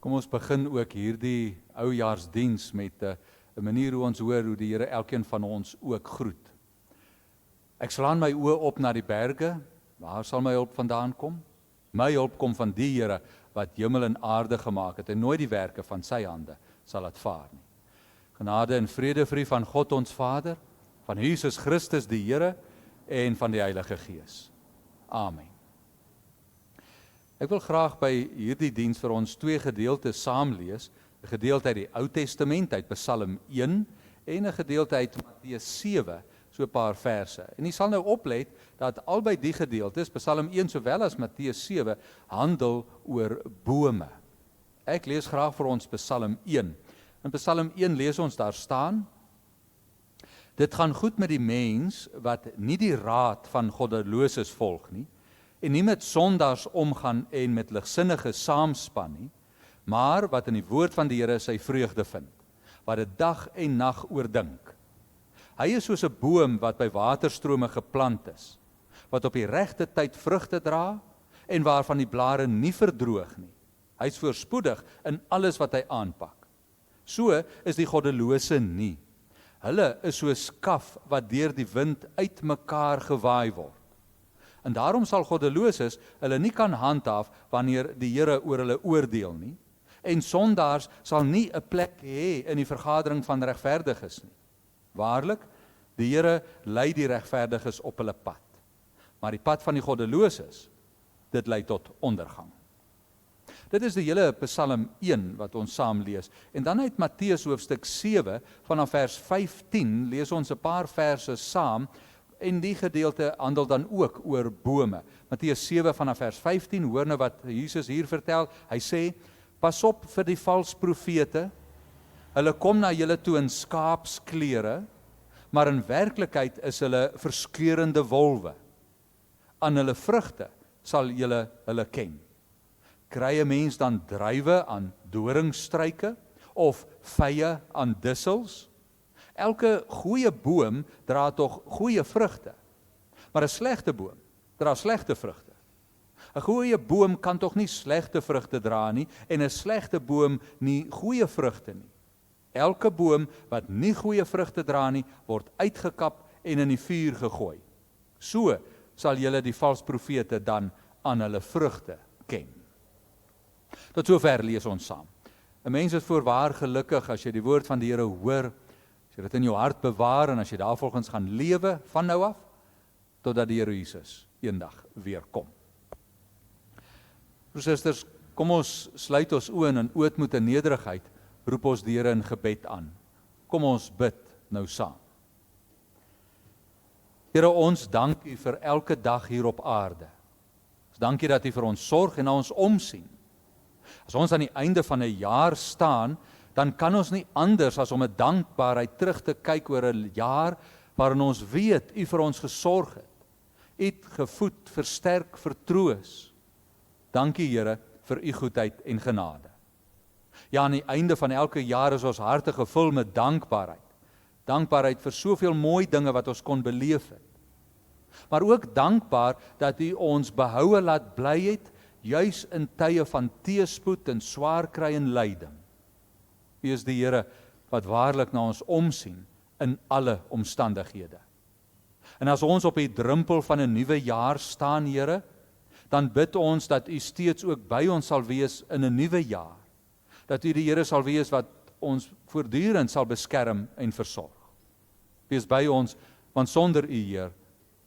Kom ons begin ook hierdie oujaarsdiens met 'n manier hoe ons hoor hoe die Here elkeen van ons ook groet. Ek slaan my oë op na die berge, waar sal my hulp vandaan kom? My hulp kom van die Here wat hemel en aarde gemaak het en nooit die werke van sy hande sal laat vaar nie. Genade en vrede vir u van God ons Vader, van Jesus Christus die Here en van die Heilige Gees. Amen. Ek wil graag by hierdie diens vir ons twee gedeeltes saamlees, 'n gedeelte uit die Ou Testament, uit Psalm 1 en 'n gedeelte uit Matteus 7, so 'n paar verse. En jy sal nou oplet dat albei die gedeeltes, Psalm 1 sowel as Matteus 7, handel oor bome. Ek lees graag vir ons Psalm 1. In Psalm 1 lees ons daar staan: Dit gaan goed met die mens wat nie die raad van goddeloses volg nie, en nie met sondaars omgaan en met ligsinniges saamspan nie, maar wat in die woord van die Here sy vreugde vind, wat dit dag en nag oordink. Hy is soos 'n boom wat by waterstrome geplant is, wat op die regte tyd vrugte dra en waarvan die blare nie verdroog nie. Hy is voorspoedig in alles wat hy aanpak. So is die goddelose nie. Hulle is soos kaf wat deur die wind uitmekaar gewaai word. En daarom sal goddeloses hulle nie kan handhaaf wanneer die Here oor hulle oordeel nie. En sondaars sal nie 'n plek hê in die vergadering van regverdiges nie. Waarlik, die Here lei die regverdiges op hulle pad. Maar die pad van die goddeloses, dit lei tot ondergang. Dit is die hele Psalm 1 wat ons saam lees. En dan uit Matteus hoofstuk 7, vanaf vers 15, lees ons 'n paar verse saam, en die gedeelte handel dan ook oor bome. Matteus 7 vanaf vers 15, hoor nou wat Jesus hier vertel. Hy sê, pas op vir die vals profete, hulle kom na julle toe in skaapsklere, maar in werklikheid is hulle verskeurende wolwe. Aan hulle vrugte sal julle hulle ken. Kry 'n mens dan druiwe aan doringstruike of vye aan dussels? Elke goeie boom dra tog goeie vrugte, maar 'n slegte boom dra slegte vrugte. 'n Goeie boom kan tog nie slegte vrugte dra nie, en 'n slegte boom nie goeie vrugte nie. Elke boom wat nie goeie vrugte dra nie, word uitgekap en in die vuur gegooi. So sal julle die vals profete dan aan hulle vrugte ken. Tot sover lees ons saam. 'n Mens is voorwaar gelukkig as jy die woord van die Here hoor, as jy dit in jou hart bewaar en as jy daarvolgens gaan lewe van nou af, totdat die Here Jesus eendag weer kom. Susters, kom ons sluit ons oë in ootmoed en nederigheid, roep ons die Here in gebed aan. Kom ons bid nou saam. Here, ons dank U vir elke dag hier op aarde. Ons dank U dat U vir ons sorg en na ons omsien. As ons aan die einde van 'n jaar staan, dan kan ons nie anders as om 'n dankbaarheid terug te kyk oor 'n jaar waarin ons weet U vir ons gesorg het. U het gevoed, versterk, vertroos. Dankie Here vir U goedheid en genade. Ja, aan die einde van elke jaar is ons harte gevul met dankbaarheid. Dankbaarheid vir soveel mooi dinge wat ons kon beleef het. Maar ook dankbaar dat U ons behoue laat bly het, juis in tye van teëspoed en swaar kry en lyding. U is die Here wat waarlik na ons omsien in alle omstandighede. En as ons op die drempel van 'n nuwe jaar staan, Here, dan bid ons dat U steeds ook by ons sal wees in 'n nuwe jaar. Dat U die Here sal wees wat ons voortdurend sal beskerm en versorg. Wees by ons, want sonder U, Heer,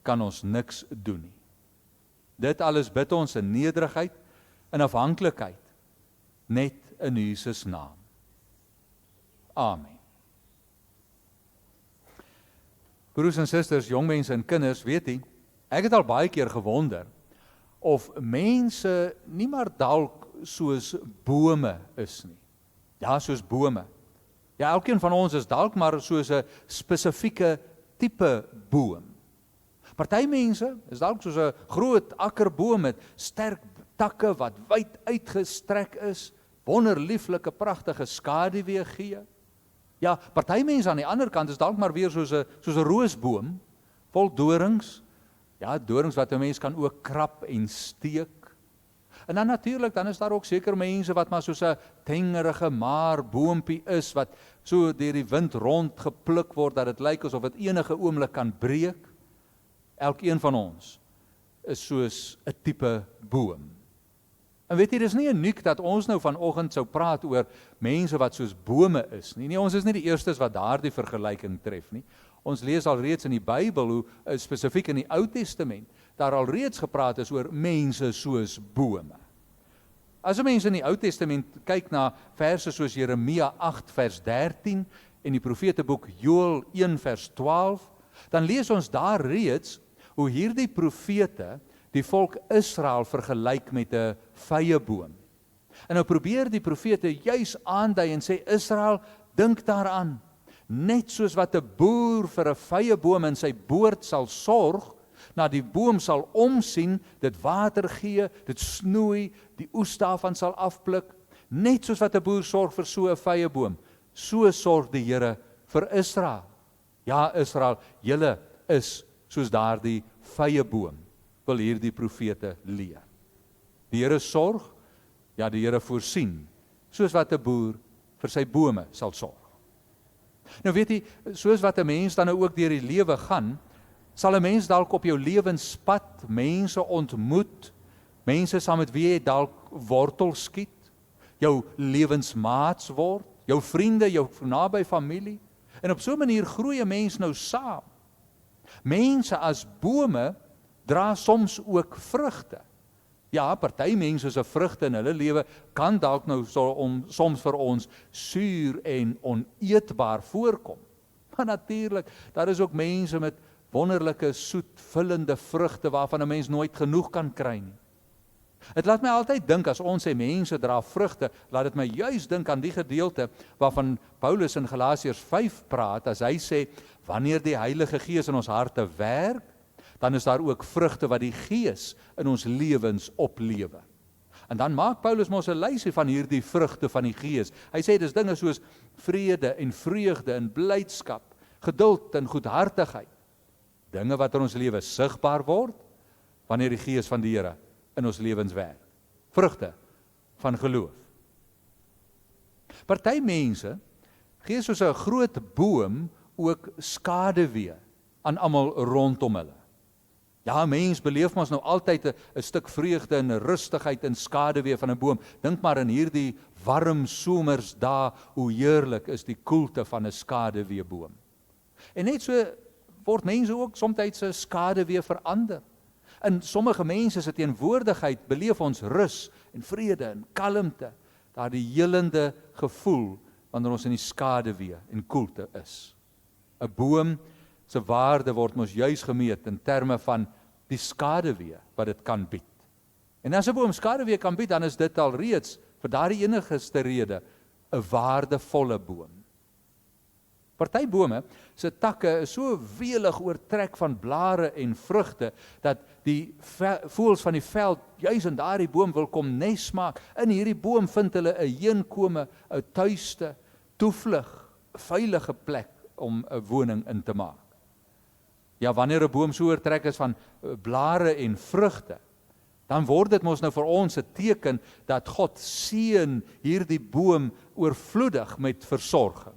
kan ons niks doen nie. Dit alles bid ons in nederigheid en afhanklikheid, net in Jesus naam. Amen. Broers en susters, jongmense en kinders, weet jy, ek het al baie keer gewonder of mense nie maar dalk soos bome is nie. Ja, soos bome. Ja, elkeen van ons is dalk maar soos 'n spesifieke tipe boom. Party mense is dalk soos 'n groot akkerboom met sterk takke wat wyd uitgestrek is, wonderlieflike pragtige skaduwee gee. Ja, party mense aan die ander kant is dalk maar weer soos 'n roosboom, vol dorings. Ja, dorings wat 'n mens kan ook krap en steek. En dan natuurlik, dan is daar ook seker mense wat maar soos 'n tengerige maar boompie is, wat so deur die wind rond gepluk word, dat dit lyk asof dit enige oomblik kan breek. Elkeen van ons is soos 'n tipe boom. En weet jy, dis nie uniek dat ons nou vanoggend sou praat oor mense wat soos bome is nie. Nee, ons is nie die eerstes wat daardie vergelyking tref nie. Ons lees al reeds in die Bybel, hoe spesifiek in die Ou Testament, daar al reeds gepraat is oor mense soos bome. As 'n mens in die Ou Testament kyk na verse soos Jeremia 8 vers 13 en die profeteboek Joël 1 vers 12, dan lees ons daar reeds hoe hierdie profete die volk Israel vergelyk met 'n vyeboom. En nou probeer die profete juis aandui en sê, Israel, dink daaraan, net soos wat 'n boer vir 'n vyeboom in sy boord sal sorg, na die boom sal omsien, dit water gee, dit snoei, die oes daarvan sal afpluk, net soos wat 'n boer sorg vir so 'n vyeboom, so sorg die Here vir Israel. Ja, Israel, julle is soos daardie vyeboom, wil hierdie profete leer. Die Here sorg, ja, die Here voorsien, soos wat 'n boer vir sy bome sal sorg. Nou weet jy, soos wat 'n mens dan nou ook deur die lewe gaan, sal 'n mens dalk op jou lewenspad mense ontmoet, mense saam met wie jy dalk wortel skiet, jou lewensmaats word, jou vriende, jou naby familie, en op so 'n manier groei 'n mens nou saam. Mense as bome dra soms ook vrugte. Ja, party mense se vrugte in hulle lewe kan dalk nou soms vir ons suur en oneetbaar voorkom. Maar natuurlik, daar is ook mense met wonderlike soet vullende vrugte waarvan 'n mens nooit genoeg kan kry nie. Dit laat my altyd dink, as ons sê mense dra vrugte, laat dit my juis dink aan die gedeelte waarvan Paulus in Galasiërs 5 praat, as hy sê, wanneer die Heilige Gees in ons harte werk, dan is daar ook vrugte wat die Gees in ons lewens oplewe. En dan maak Paulus mos 'n lysie van hierdie vrugte van die Gees. Hy sê dis dinge soos vrede en vreugde en blydskap, geduld en goedhartigheid. Dinge wat in ons lewe sigbaar word, wanneer die Gees van die Here in ons lewens werk. Vrugte van geloof. Party mense gee soos 'n groot boom ook skaduwee aan almal rondom hulle. Ja, mens beleef ons nou altyd 'n stuk vreugde en rustigheid en skaduwee van 'n boom. Dink maar in hierdie warm somersdae, hoe heerlik is die koelte van 'n skaduweeboom. En net so word mense ook soms 'n skaduwee verander. In sommige mense se teenwoordigheid beleef ons rus en vrede en kalmte, daardie helende gevoel wanneer ons in die skaduwee en koelte is. 'n Boom se waarde word mos juis gemeet in terme van die skaduwee wat dit kan bied. En as 'n boom skaduwee kan bied, dan is dit al reeds vir daardie enigste rede 'n waardevolle boom. Party bome se takke is so welig oortrek van blare en vrugte, dat die voëls van die veld juis in daardie boom wil kom nes maak. In hierdie boom vind hulle 'n heenkome, 'n tuiste, toevlug, 'n veilige plek om 'n woning in te maak. Ja, wanneer 'n boom so oortrek is van blare en vrugte, dan word dit mos nou vir ons 'n teken dat God seën hierdie boom oorvloedig met versorging.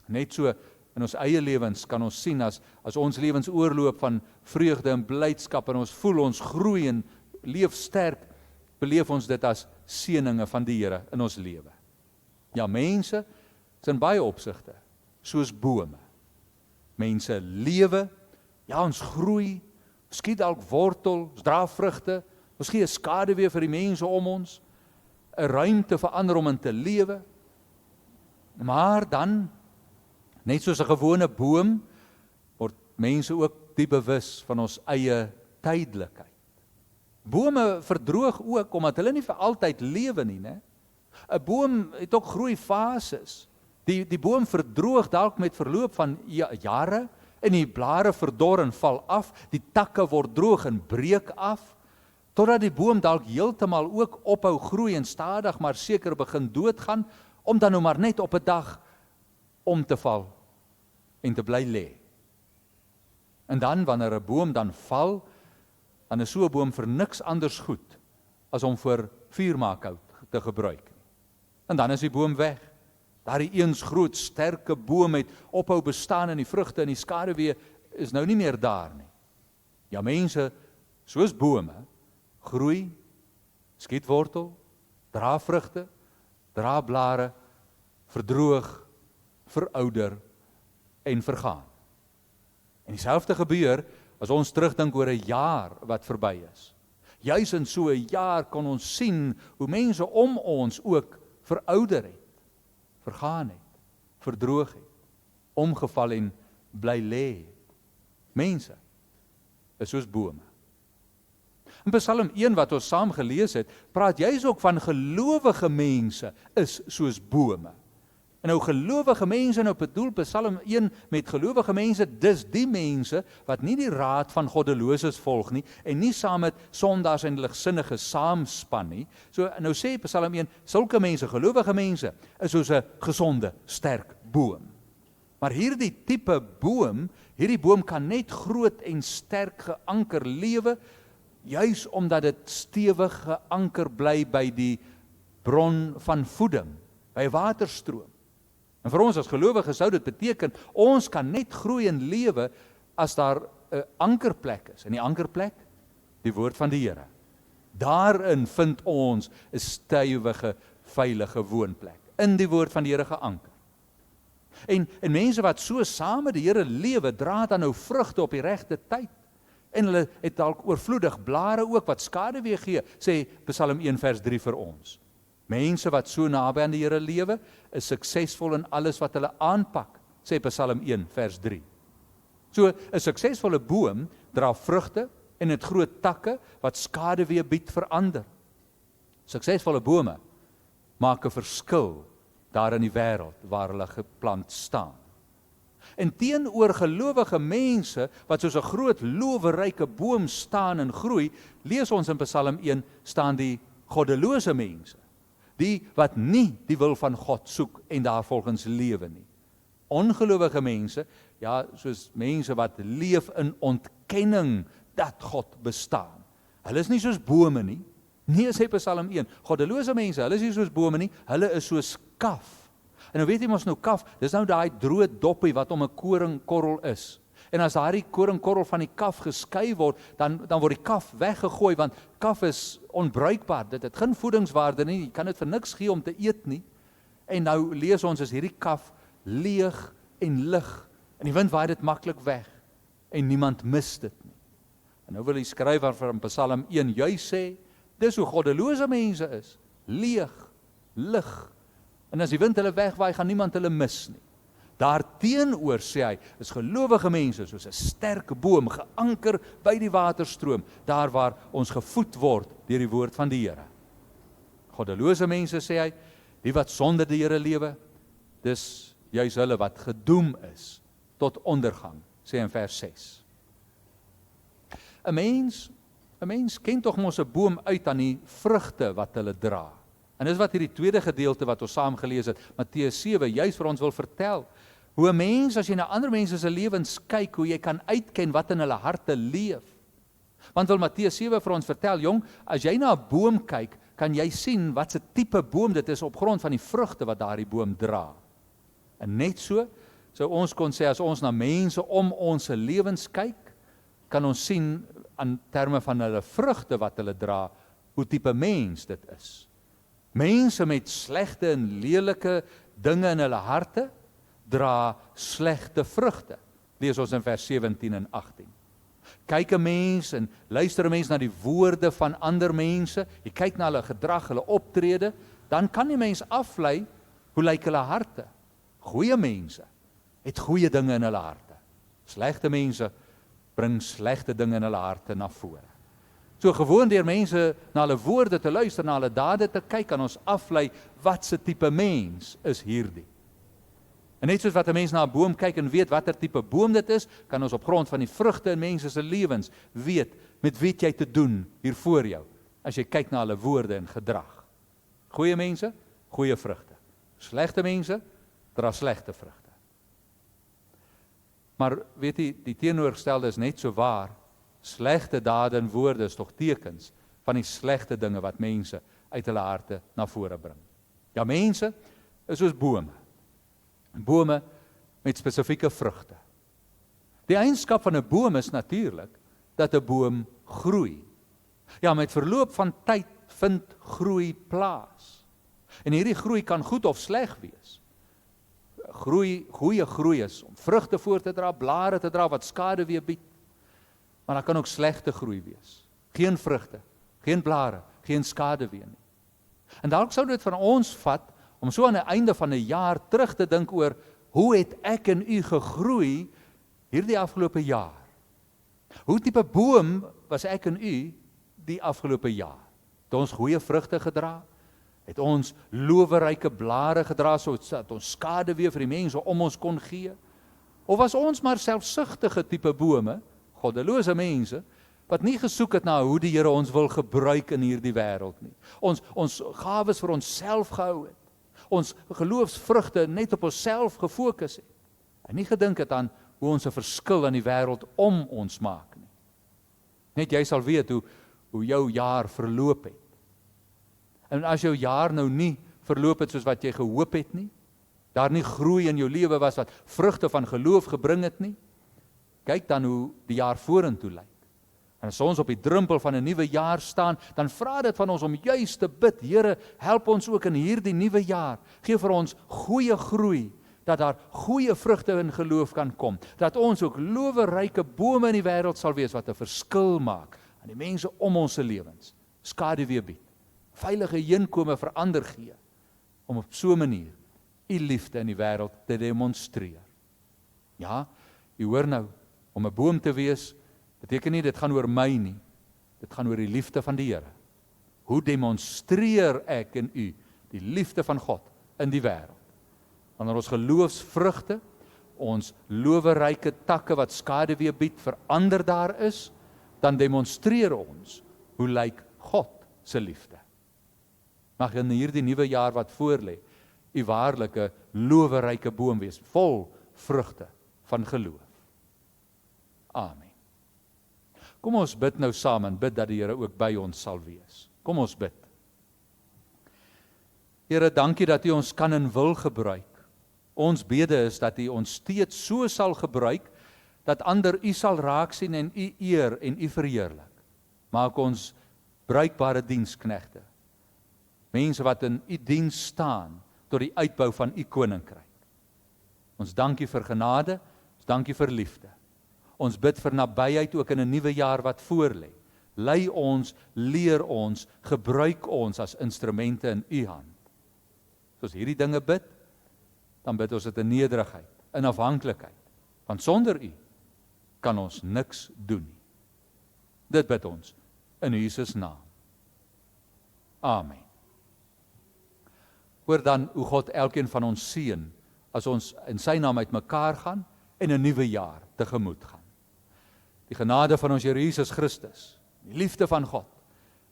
Net so in ons eie lewens kan ons sien, as ons lewens oorloop van vreugde en blydskap en ons voel ons groei en leef sterk, beleef ons dit as seëninge van die Here in ons lewe. Ja, mense is in baie opsigte soos bome. Mense lewe, ja, ons groei, skiet dalk wortel, ons dra vrugte, ons gee 'n skaduwee vir die mense om ons, 'n ruimte vir ander om in te lewe. Maar dan, net soos 'n gewone boom, word mense ook diep bewus van ons eie tydelikheid. Bome verdroog ook, omdat hulle nie vir altyd lewe nie, né? 'n Boom het ook groeifases. Die boom verdroog dalk met verloop van jare, en die blare verdor en val af, die takke word droog en breek af, totdat die boom dalk heeltemal ook ophou groei en stadig maar seker begin doodgaan, om dan nou maar net op 'n dag om te val en te bly lê. En dan, wanneer 'n boom dan val, dan is so 'n boom vir niks anders goed as om vir vuurmaakhout te gebruik nie. En dan is die boom weg. Daardie eens groot, sterke boom het ophou bestaan en die vrugte en die skaduwee is nou nie meer daar nie. Ja, mense, soos bome, groei, skiet wortel, dra vrugte, dra blare, verdroog, verouder en vergaan. En dieselfde gebeur as ons terugdink oor 'n jaar wat verby is. Juis in so 'n jaar kan ons sien hoe mense om ons ook verouder het, vergaan het, verdroog het, omgeval en bly lê. Mense is soos bome. In Psalm 1 wat ons saam gelees het, praat juis ook van gelowige mense is soos bome. En nou gelowige mense, nou bedoel Psalm 1 met gelowige mense, dis die mense wat nie die raad van goddeloses volg nie, en nie saam met sondaars en ligsinnige saamspan nie. So nou sê Psalm 1, sulke mense, gelowige mense, is soos 'n gesonde, sterk boom. Maar hierdie tipe boom, hierdie boom kan net groot en sterk geanker lewe, juis omdat dit stewig geanker bly by die bron van voeding, by 'n waterstroom. En vir ons as gelowiges sou dit beteken, ons kan net groei en lewe as daar 'n ankerplek is. En die ankerplek, die woord van die Here. Daarin vind ons 'n stewige, veilige woonplek. In die woord van die Here geanker. En mense wat so saam met die Here lewe, dra dan nou vrugte op die regte tyd. En hulle het dalk oorvloedig blare ook wat skaduwee gee, sê Psalm 1 vers 3 vir ons. Mense wat so naby aan die Here lewe, is suksesvol in alles wat hulle aanpak, sê Psalm 1 vers 3. So 'n suksesvolle boom dra vrugte en het groot takke wat skaduwee bied vir ander. Suksesvolle bome maak 'n verskil daar in die wêreld waar hulle geplant staan. En teenoor gelowige mense wat soos 'n groot loweryke boom staan en groei, lees ons in Psalm 1 staan die goddelose mense, die wat nie die wil van God soek en daarvolgens lewe nie. Ongelowige mense, ja, soos mense wat leef in ontkenning dat God bestaan. Hulle is nie soos bome nie. Nee, sê Psalm 1, goddelose mense, hulle is nie soos bome nie, hulle is soos kaf. En nou weet jy mos nou kaf, dis nou daai droë doppie wat om 'n koringkorrel is. En as daai koringkorrel van die kaf geskei word, dan word die kaf weggegooi, want kaf is onbruikbaar, dit het geen voedingswaarde nie, jy kan dit vir niks gee om te eet nie. En nou lees ons, is hierdie kaf leeg en lig, en die wind waai dit maklik weg, en niemand mis dit nie. En nou wil die skrywer van Psalm 1 juis sê, dis hoe goddelose mense is, leeg, lig, en as die wind hulle wegwaai, gaan niemand hulle mis nie. Daarteenoor, sê hy, is gelowige mense soos 'n sterk boom, geanker by die waterstroom, daar waar ons gevoed word deur die woord van die Here. Goddelose mense, sê hy, die wat sonder die Here lewe, dis juis hulle wat gedoem is tot ondergang, sê in vers 6. 'n mens ken tog mos 'n boom uit aan die vrugte wat hulle dra. En dis wat hierdie tweede gedeelte wat ons saam gelees het, Matteus 7, juis vir ons wil vertel, hoe 'n mens, as jy na ander mense se lewens kyk, hoe jy kan uitken wat in hulle harte leef. Want wil Matteus 7 vir ons vertel, jong, as jy na 'n boom kyk, kan jy sien wat se tipe boom dit is op grond van die vrugte wat daardie boom dra. En net so, sou ons kon sê, as ons na mense om ons se lewens kyk, kan ons sien aan terme van hulle vrugte wat hulle dra, hoe tipe mens dit is. Mense met slegte en lelike dinge in hulle harte, dra slegte vrugte. Lees ons in vers 17 en 18. Kyk 'n mens en luister 'n mens na die woorde van ander mense, jy kyk na hulle gedrag, hulle optrede, dan kan die mens aflei, hoe lyk hulle harte? Goeie mense het goeie dinge in hulle harte. Slegte mense bring slegte dinge in hulle harte na vore. So gewoon deur mense na hulle woorde te luister, na hulle dade te kyk, kan ons aflei wat se tipe mens is hierdie. En net soos wat 'n mens na 'n boom kyk en weet watter tipe boom dit is, kan ons op grond van die vrugte in mense se lewens weet met wie jy te doen hier voor jou, as jy kyk na hulle woorde en gedrag. Goeie mense, goeie vrugte. Slegte mense dra slegte vrugte. Maar weet jy, die teenoorgestelde is net so waar. Slegte dade en woorde is tog tekens van die slegte dinge wat mense uit hulle harte na vore bring. Ja, mense is soos bome. Bome met spesifieke vrugte. Die eienskap van 'n boom is natuurlik dat 'n boom groei. Ja, met verloop van tyd vind groei plaas. En hierdie groei kan goed of sleg wees. Goeie groei is om vrugte voort te dra, blare te dra wat skade weer bied. Maar daar kan ook slegte groei wees. Geen vrugte, geen blare, geen skade weer nie. En dalk sou dit van ons vat om so aan die einde van 'n jaar terug te dink oor hoe het ek en u gegroei hierdie afgelope jaar? Hoe tipe boom was ek en u die afgelope jaar? Het ons goeie vrugte gedra? Het ons loweryke blare gedra sodat ons skade weer vir die mense om ons kon gee? Of was ons maar selfsugtige tipe bome, goddelose mense, wat nie gesoek het na hoe die Here ons wil gebruik in hierdie wêreld nie. Ons gawes vir onsself gehou het. Ons geloofsvrugte net op onsself gefokus het. En nie gedink het aan hoe ons 'n verskil in die wêreld om ons maak nie. Net jy sal weet hoe jou jaar verloop het. En as jou jaar nou nie verloop het soos wat jy gehoop het nie, daar nie groei in jou lewe was wat vrugte van geloof gebring het nie, kyk dan hoe die jaar vorentoe lyk. En as ons op die drempel van 'n nuwe jaar staan, dan vra dit van ons om juis te bid, Here, help ons ook in hierdie nuwe jaar. Gee vir ons goeie groei, dat daar goeie vrugte in geloof kan kom, dat ons ook loweryke bome in die wêreld sal wees wat 'n verskil maak aan die mense om ons se lewens, skade weer bied, veilige heenkome vir ander gee, om op so 'n manier u liefde in die wêreld te demonstreer. Ja, u hoor nou, om 'n boom te wees, beteken nie dit gaan oor my nie, dit gaan oor die liefde van die Here. Hoe demonstreer ek en u die liefde van God in die wêreld? Wanneer ons geloofsvrugte, ons loweryke takke wat skade weer bied, verander daar is, dan demonstreer ons hoe lyk God se liefde. Mag in hierdie nuwe jaar wat voorlê, u waarlike loweryke boom wees, vol vrugte van geloof. Amen. Kom ons bid nou saam en bid dat die Here ook by ons sal wees. Kom ons bid. Here, dankie dat u ons kan en wil gebruik. Ons bede is dat u ons steeds so sal gebruik, dat ander u sal raak sien en u eer en u verheerlik. Maak ons bruikbare diensknegte. Mense wat in u diens staan, tot die uitbou van u koninkryk. Ons dankie vir genade, ons dankie vir liefde. Ons bid vir nabyheid ook in 'n nuwe jaar wat voorlê. Lei ons, leer ons, gebruik ons as instrumente in u hand. As ons hierdie dinge bid, dan bid ons dit in nederigheid, in afhanklikheid. Want sonder u kan ons niks doen nie. Dit bid ons in Jesus naam. Amen. Hoor dan hoe God elkeen van ons seën as ons in sy naam uitmekaar gaan en 'n nuwe jaar tegemoet gaan. Die genade van ons Here Jesus Christus, die liefde van God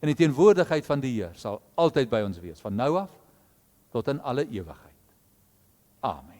en die teenwoordigheid van die Heer sal altyd by ons wees, van nou af tot in alle ewigheid. Amen.